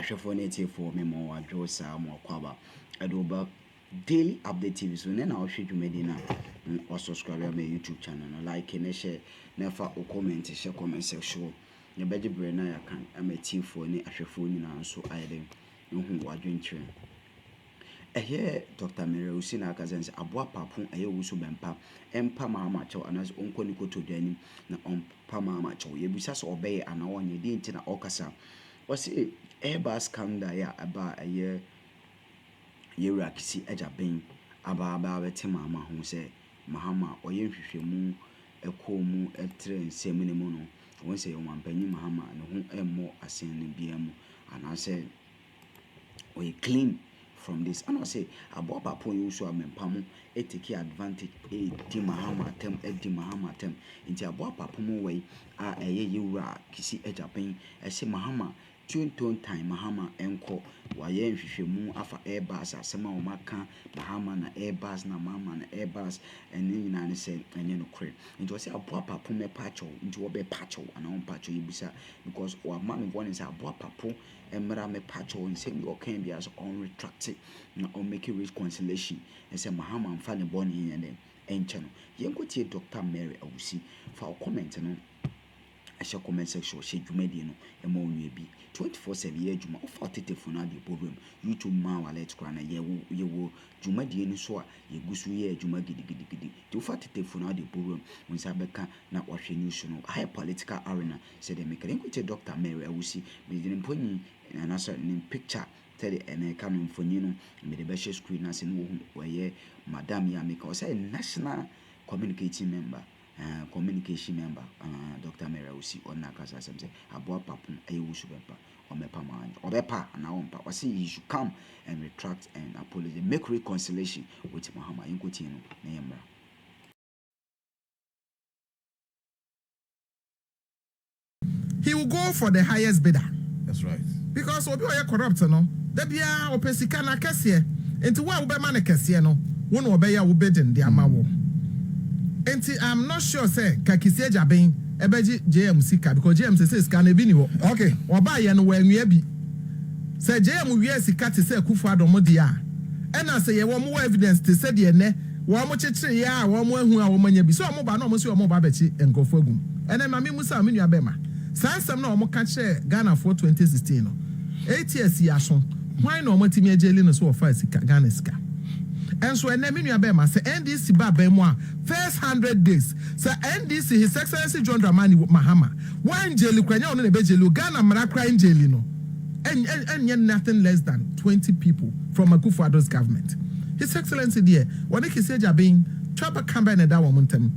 ahwefo na tie for me mo adwo sa mo kwaba adoba daily update TV so na ohwe dwumadi na o subscribe my YouTube channel no like and share na fa o comment share comment section ya beje bre na ya kan amatie for ni ahwefo nyina so ayede nhu wadwenkyere Dr. Ҭhati na akazense Aboapapo wusu bempa empa Mahama chaw anas onko ni koto dani na ompa Mahama chaw yebusa so obeye ana wonye di nti na okasa wose Airbus kanda ya aba yewura Kesi ajaben aba bete Mahama ho se Mahama oye hwehwemu ekomu etre nsemu ne mu no wonse ye wampanyi Mahama ne ho emmo asen ne biamu anase oye clean from this. And I say Aboapapo you a mempamu take advantage di Mahama tem di Mahama tem into Aboapapo mo way yewura Kesi ajapen say Mahama tune time Mahama enko waye nhwehwemu afa Airbus asema o maka Mahama na Airbus na Mahama na Airbus eni na ne say enye no kre into say Aboapapo me pacho into obe pacho ana on pacho yibusa because o ma me born say Aboapapo emra me pacho nsem o kan bia so on retract na on make reconciliation and say Mahama mfa ne born yin dem enche no yenkotie Dr. Ṱhati for comment no a comment section she dwumadi no emo onwe bi 24/7 ye dwuma ofa tetefo na de problem YouTube ma wa let kra na yewo dwumadi ni so a yegusu ye dwuma gidigidi to ofa tetefo na de problem wonsa beka na wahwe news no high political arena said the make enkote Dr. Ṱhati me de mponi na so ni picture tell ene ka no mfoni no me de be share screen na se no wo ye madam ya make o say national communication member communication member Dr. Ṱhati on nakasa say Aboapapo wusu bempa omepa man obepa na ompa o say he should come and retract and apologize make reconciliation with Mahama inkoti no na yemra. He will go for the highest bidder. That's right. Because obi oye corrupt no da bia opesika na kese enti wa wo be ma na kese no wo no obeya wo bedin de amawo. Enti I'm not sure say Kesi ajaben ebeji JM sika because JM say sika na bi ni ho. Okay, oba ye no wanwia bi. Say JM wi sika te say kufu adomo dia. E na say ye wo mo evidence te say de ne wo mo chechire ya wo mo ahu a wo manya bi. So wo mo ba na wo so wo mo ba bechi enkofo agum. Ene ma me musa me nua be ma. Sansam na wo mo ka kire Ghana for 2016 no. 8 years ya so. Why no mo timi ajeli no so wo fa sika Ghana sika. And so enemy nua be ma say NDC ba be mo a first 100 days say NDC His Excellency John Dramani Mahama one jeli kwanya ono na be jeli Ghana mara kra jeli no and nothing less than 20 people from Akufo-Addo's government. His Excellency there when Kesi ajaben traba kamba na da wo montem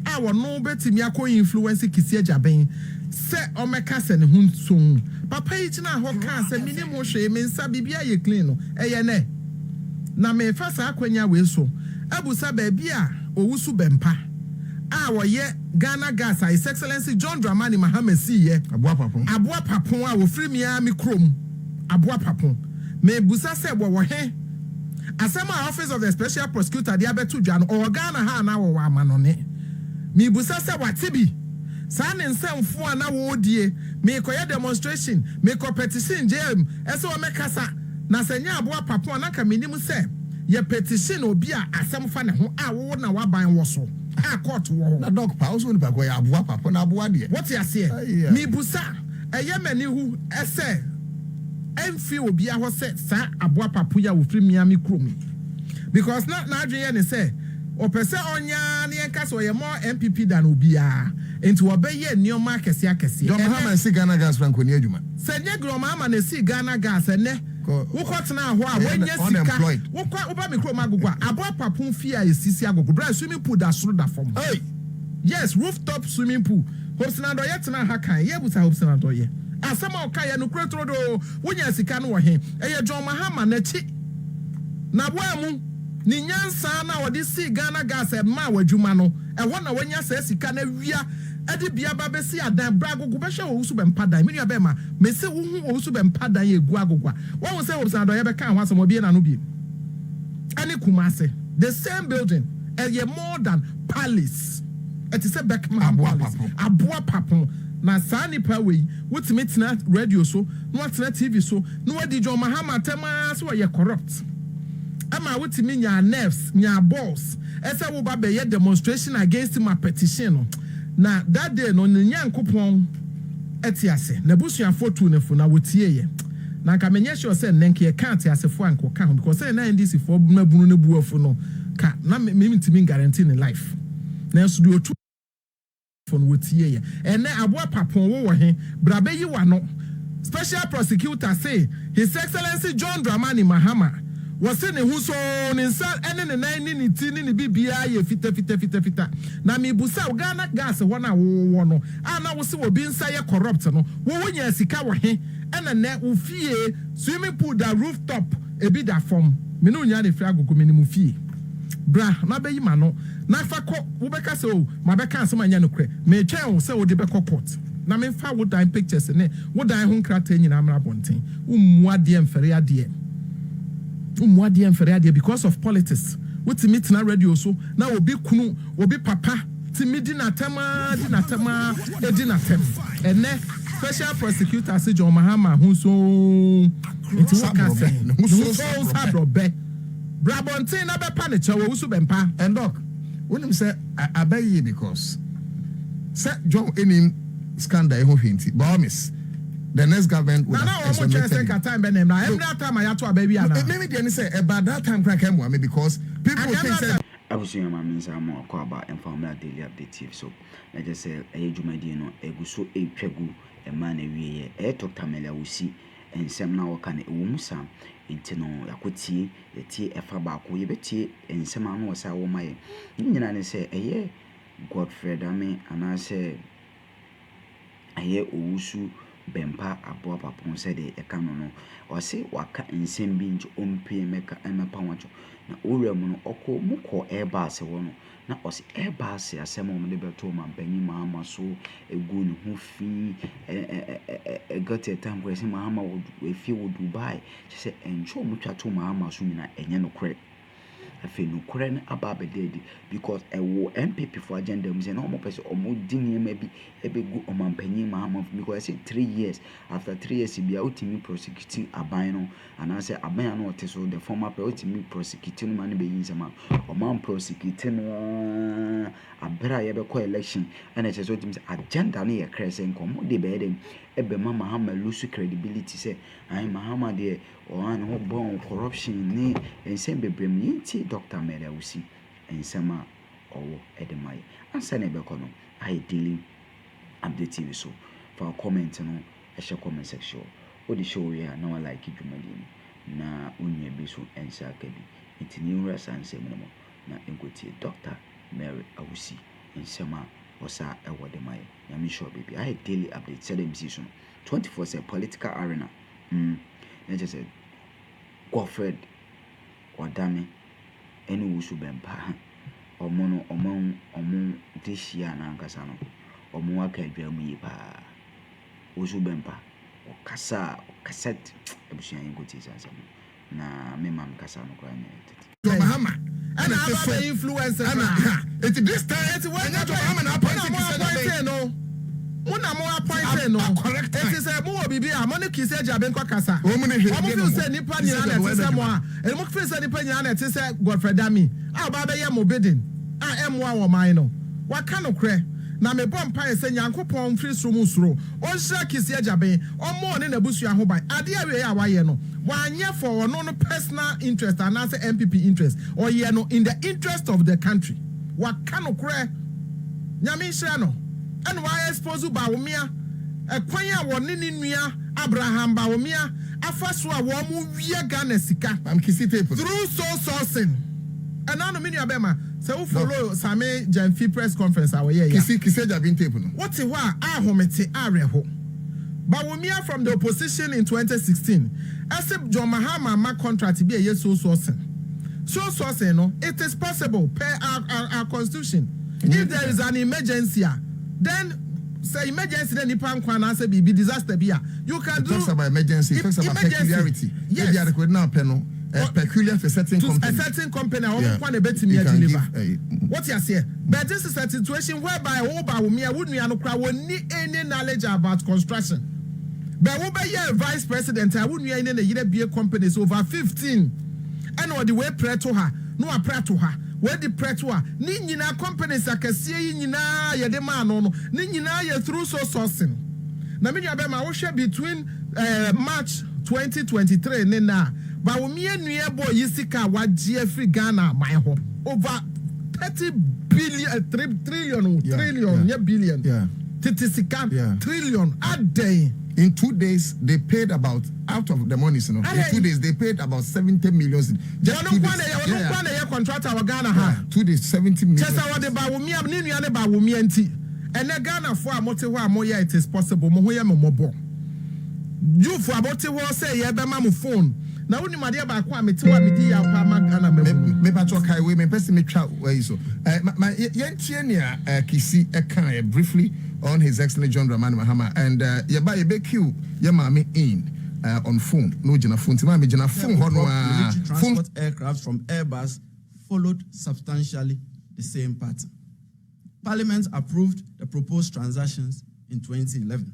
a wo no betimi akọ influence Kesi ajaben say o meka se ne hunsun papa yi tina ho ka se minimum hwe me nsa bibia ye clean no eye ne na me fasa akwanya we so abusa ba bia owusu bempa a wo ye Ghana gas His Excellency John Dramani Mahama si ye Aboapapo a wo free me a mi krom Aboapapo me busa se wo he asema office of the special prosecutor dia betu dwa no o Ghana ha na wo amanone me busa se watibi sa ne nsamfo na wo die me koye demonstration me ko petition jam ese wo mekasa na senya Aboapapo na ka menim se ye petition obi a asem fa ne ho a wo na waban wo so a court wo na dog pa so ni pa ko ya Aboapapo na aboa de what ya say mi busa eye mani hu ese emfi obi a ho se sa Aboapapo ya wo free miami krom because na adwen ne say opese onya ne enka so ye more MPP than obi a enti wo be ye nioma akese John Mahama si Ghana gas franco ni adwuma senye Mahama na si Ghana gas ne wokotena ho a wanya sika wokwa oba mikro agogwa Aboapapo fi a esisi agogo bra swimming pool da soro da form hey yes rooftop swimming pool hopsina do yetena ha kan ye busa hopsina do ye asama o kai no kretro do wonya sika no wo he eye John Mahama na chi na boamu ni nyansa na wodi si Ghana gas e ma wadwuma no e ho na wanya sa sika na wia ade bia ba be si adan bra agogo be hwe wo su be mpadan me nua be ma me se wo hu wo su be mpadan ye gu agogwa wo se hopsina do ye be kan ho asamo bie na no bie ani Kumase the same building and ye more than palace it is a Beckman Aboapapo na saa nipa we wotimi tena radio so no atena TV so no wadi John Mahama tema so ye corrupt ama wotimi nya nerves nya balls esa wo ba be ye demonstration against my petition no na that day no nyankopon etiase na busuafo tu ne fo na wotie ye na ka menye sure say nenke ye kan atiasefo anko kan because say na NDC fo na bunu ne buafo no ka na me ntimi guarantee in life na so do otu fo no wotie ye ene Aboapapo wo he brabe yi wa no special prosecutor say His Excellency John Dramani Mahama was in who so in sal ene ne nan ni ti ni bibia ye fita na me busa Ghana gas wona wo no ana wo se wo bi nsa ye corrupt no wo wonya sika wo he ene ne wo fie swimming pool da rooftop e bi da form me no nya de fra agogo me ni mu fie bra na be yi ma no na fa ko wo be ka se o ma be ka asema nya no kre me twen wo se wo de be court na me fa wo dan pictures ne wo dan ho nkrata nyina amra bonten wo mu ade emfere ade because of politics what meet na radio so na obi kunu obi papa ti midi na tema edinatem ene special prosecutor say John Mahama hu so it work so sabrobe brabontin na be pa ne chewo so bempa And doc, when him say abaye because say John enim scandal ho hwenti but the next government will have time every time I to a baby maybe they say about that time crack me because people think say I was saying my means I'm more about informal daily update so I just say a jumadi no eguso e twegu e man e Ҭhаты and some now can a wumusa into no yakuti the tea a fabako ye beti and some man was our my you say a year Godfred Ame and I say a year Owusu Bempa Aboapapo said a canono or say waka and same binge ompe meka and mapawacho na uramuno oko muko airbus wono na osi airbus asema omlebeto man penyi Mahama so egunu hu fi got a time where Mahama would fi wo Dubai she say encho mutwa to Mahama so nyina enye no kre afi no kre na ababe dedi because ewo MPP for agenda mu say na omo pese omo dini ma bi ebegu omampanyi Mahama because I say 3 years after 3 years bia utimi prosecute aban no and I say aban no oteso the former utimi prosecute no man be yinsema omam prosecute no abra ye be ko election and I say so utimi agenda no ye krese nkomo de be dem ebe Mahama lose credibility say ai Mahama de o an ho bon corruption ni ensem bebrem yinti Dr. Ťhаты ensema owo edemai ansa na be kono I dealing update TV so for comment no e share comment section o di show ya na wa like dwumadi na onye bi so ensa ka bi it Newz ansem no na enkoti Dr. Ťhаты ensema osa ewo demai ya mi show baby I daily update say them season 24 say political arena na just say Godfred Odame eni Owusu bempa omo this year na nkasa no omo aka adwa mu yi pa Owusu bempa o cassette ebusuan yin goti sansa na me mam kasa no kwa na Mahama and I influencer and it this time it's when Mahama na appoint no una mo appoint no correct it is a mo bibi a money kise jabe nkwa kasa o mo feel say nipa nyina na tese mo a e mo feel say nipa nyina na tese Godfred Dami a ba be ye mo bidding a emwa wo man no waka no kre na me bom pa ese Nyankopon free suru musuro o hira kise jabe o mo ne na busu ahoban ade awe ya waye no wanye for no personal interest and as MPP interest or ye no in the interest of the country waka no kre nyame hira no and why expose ba womia ekwan a woni ni nua Abraham ba womia afaso a wo mu wie Ghana sika am Kesi tape through sourcing and now no mini abema say we follow Same Jamfi press conference a we ya Kesi jabe tape no what e wa ahomete areho ba womia from the opposition in 2016 except John Mahama ma contract be a sourcing no it is possible per our constitution if there is an emergency then say emergency then nipa nkwa na say be disaster bia you can do talks about emergency talks about peculiarity yes. If you are now penal peculiar for certain company. A certain company, I want to bet me deliver. What you say? But this is a situation whereby me, I wouldn't need any knowledge about construction. But over here, vice president, I wouldn't need any beer companies over 15. And what the way pray to her, no, I pray to her. Where the pray to her, Nina companies are Kesi, Nina, ya demand on, Nina, ya through so sourcing. Now, me, I will share between March 2023 and now. But we and we boy Yisika what GFree Ghana my home over 30 billion trillion billion Titisika trillion a day. In 2 days they paid about out of the money, you know. In 2 days they paid about 70 million. Just 2 days. Contract our Ghana 2 days 70 million. Just our the Bawumi and Bawumi anti. And the Ghana for a motiwa moya it is possible. Moya mobo. You for about to say yeah be phone. Now when you madia ba kwa metiwa medi ya pa Ghana me pa to kai we me person me twa way so. My yentie nia Kesi kan briefly on His Excellency John Dramani Mahama and ye be queue ye mama in on phone no jina phone ti mama jina phone ho no military transport aircraft from Airbus followed substantially the same pattern. Parliament approved the proposed transactions in 2011.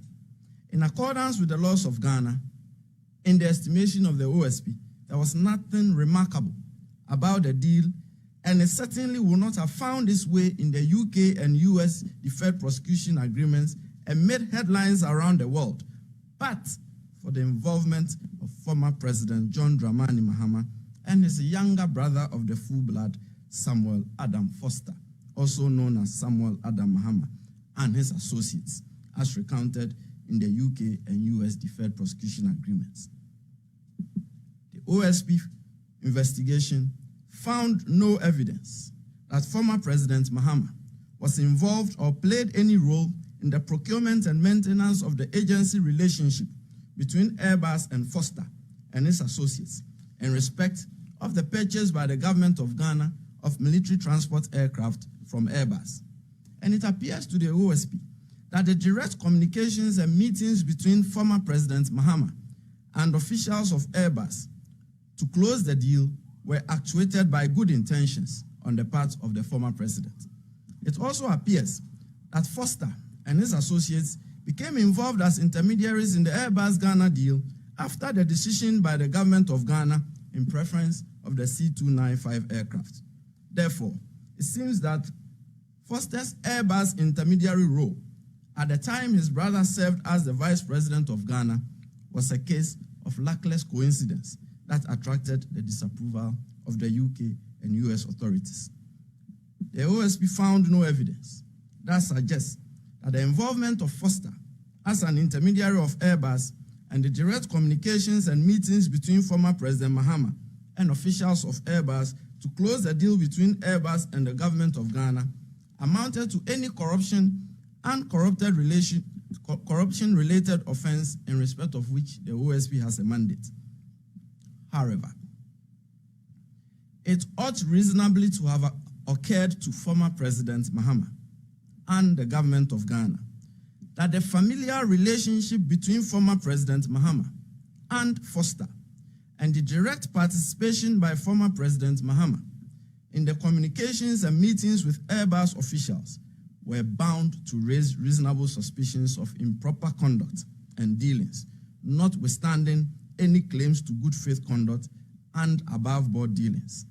In accordance with the laws of Ghana, in the estimation of the OSP, there was nothing remarkable about the deal, and it certainly would not have found its way in the UK and US deferred prosecution agreements and made headlines around the world, but for the involvement of former President John Dramani Mahama and his younger brother of the full blood, Samuel Adam Foster, also known as Samuel Adam Mahama, and his associates, as recounted in the UK and US deferred prosecution agreements. The OSP investigation found no evidence that former President Mahama was involved or played any role in the procurement and maintenance of the agency relationship between Airbus and Foster and his associates in respect of the purchase by the government of Ghana of military transport aircraft from Airbus. And it appears to the OSP that the direct communications and meetings between former President Mahama and officials of Airbus to close the deal were actuated by good intentions on the part of the former president. It also appears that Foster and his associates became involved as intermediaries in the Airbus Ghana deal after the decision by the government of Ghana in preference of the C-295 aircraft. Therefore, it seems that Foster's Airbus intermediary role at the time his brother served as the vice president of Ghana was a case of luckless coincidence that attracted the disapproval of the UK and US authorities. The OSP found no evidence that suggests that the involvement of Foster as an intermediary of Airbus and the direct communications and meetings between former President Mahama and officials of Airbus to close the deal between Airbus and the government of Ghana amounted to any corruption and corruption-related offense in respect of which the OSP has a mandate. However, it ought reasonably to have occurred to former President Mahama and the government of Ghana that the familiar relationship between former President Mahama and Foster and the direct participation by former President Mahama in the communications and meetings with Airbus officials were bound to raise reasonable suspicions of improper conduct and dealings, notwithstanding any claims to good faith conduct and above-board dealings,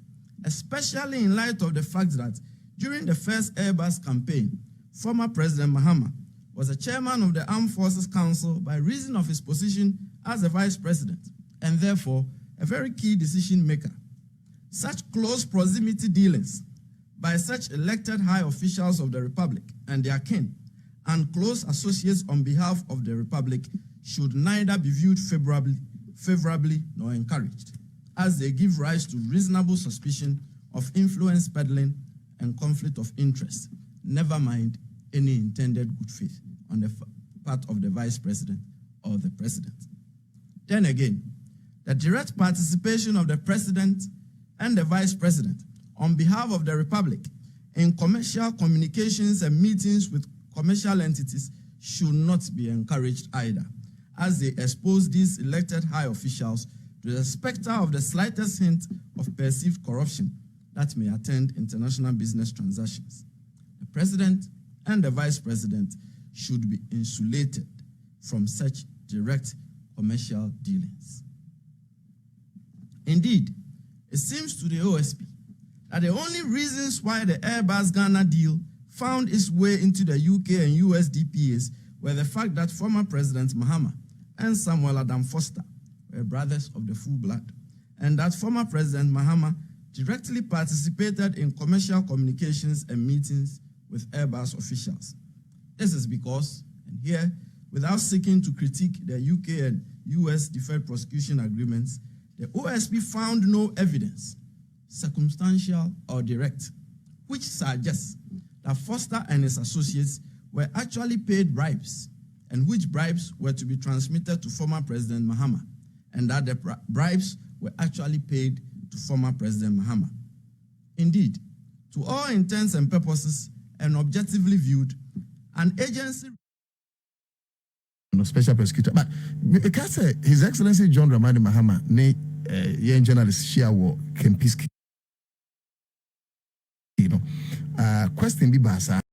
especially in light of the fact that during the first Airbus campaign, former President Mahama was a chairman of the Armed Forces Council by reason of his position as a vice president, and therefore a very key decision maker. Such close proximity dealings by such elected high officials of the Republic and their kin and close associates on behalf of the Republic should neither be viewed favorably nor encouraged, as they give rise to reasonable suspicion of influence peddling and conflict of interest, never mind any intended good faith on the part of the vice president or the president. Then again, the direct participation of the president and the vice president on behalf of the Republic in commercial communications and meetings with commercial entities should not be encouraged either, as they expose these elected high officials to the specter of the slightest hint of perceived corruption that may attend international business transactions. The president and the vice president should be insulated from such direct commercial dealings. Indeed, it seems to the OSP that the only reasons why the Airbus Ghana deal found its way into the UK and US DPAs were the fact that former President Mahama and Samuel Adam Foster were brothers of the full blood, and that former President Mahama directly participated in commercial communications and meetings with Airbus officials. This is because, and here, without seeking to critique the UK and US deferred prosecution agreements, the OSP found no evidence, circumstantial or direct, which suggests that Foster and his associates were actually paid bribes, and which bribes were to be transmitted to former President Mahama, and that the bribes were actually paid to former President Mahama. Indeed, to all intents and purposes, and objectively viewed, an agency. No special prosecutor, but because His Excellency John Dramani Mahama, ne young journalist Shiawo Kempiski, question be basa.